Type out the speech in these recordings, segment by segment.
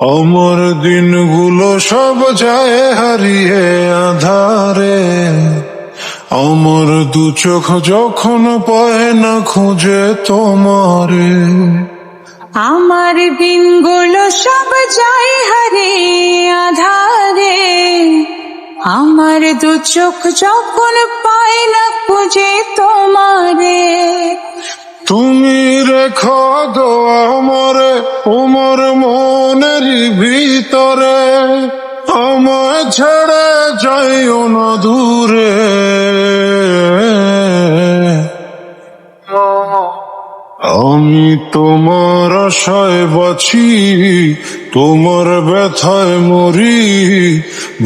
অমর দিনগুলো সব যায় হারিয়ে আধারে, অমর দু চোখ যখন পায় না খুঁজে তোমারে। আমার দিনগুলো সব যায় হারিয়ে আধারে, আমার দু চোখ যখন পায় না খুঁজে তোমারে। তুমি রেখো গো আমরে তোমার মনের ভিতরে, আমায় ছেড়ে যাইও না দূরে। আমি তোমার আশায় বাঁচি, তোমার ব্যথায় মরি,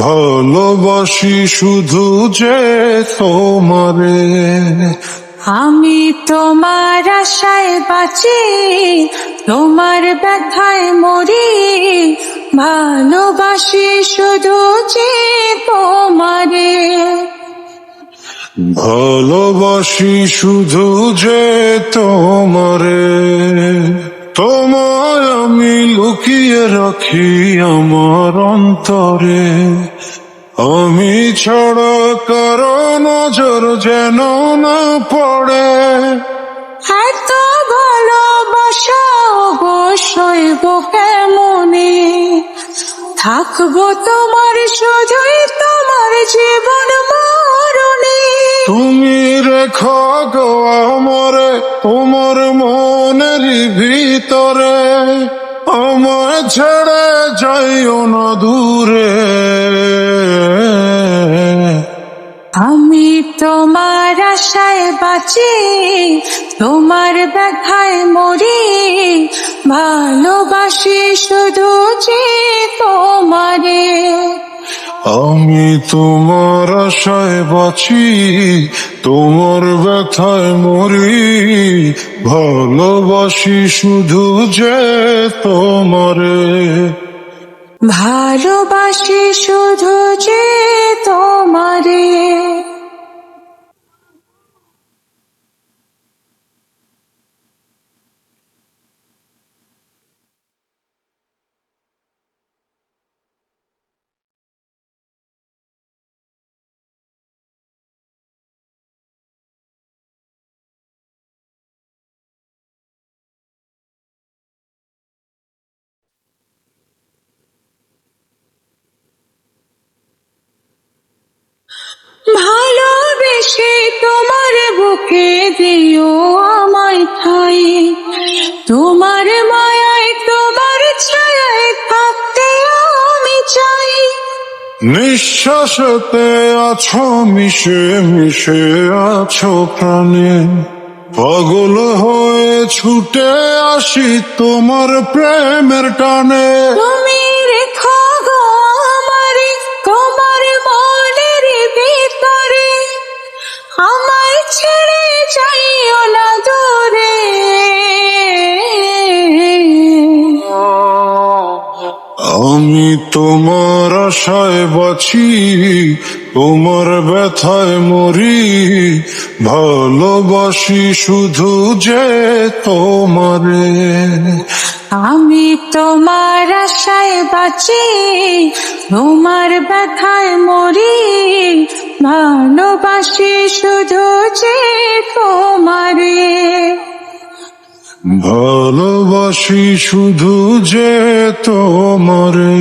ভালোবাসি শুধু যে তোমারে। আমি তোমার আশায় বাঁচি, তোমার ব্যথায় মরি, ভালোবাসি শুধু যে তোমারে। ভালোবাসি শুধু যে তোমারে। তোমায় আমি লুকিয়ে রাখি আমার অন্তরে, আমি ছাড়া কারো নজর যেন না পড়ে। এত ভালোবাসা অবশ্যই গো কেমনে, থাকবো তোমার শুধুই তোমার জীবন মরণে। তুমি রেখো গো আমরে তোমার মনের ভিতরে, আমায় ছেড়ে যাইও না দূরে। আমি তোমার আশায় বাঁচি, তোমার ব্যথায় মরি, ভালোবাসি শুধু যে তোমারে। আমি তোমার আশায় বাঁচি, তোমার ব্যথায় মরি, ভালোবাসি শুধু যে তোমারে। ভালোবাসি শুধু যে তোমারে। ভালোবেসে তোমার বুকে দিও আমায় ঠাই, তোমার মায়ায় তোমার ছায়ায় থাকতে আমি চাই। নিঃশ্বাসতে আছো মিশে মিশে আছো প্রাণে, পাগল হয়ে ছুটে আসি তোমার প্রেমের টানে। তুমি রেখো গো আমারে তোমার মনের ভিতরে, আমায় ছেড়ে যাইও না দূরে। আমি তোমার আশায় বাঁচি, তোমার ব্যথায় মরি, ভালোবাসি শুধু যে তোমারে। আমি তোমার আশায় বাঁচি, তোমার ব্যথায় মরি, ভালোবাসি শুধু যে তোমারে। ভালোবাসি শুধু যে তোমারে।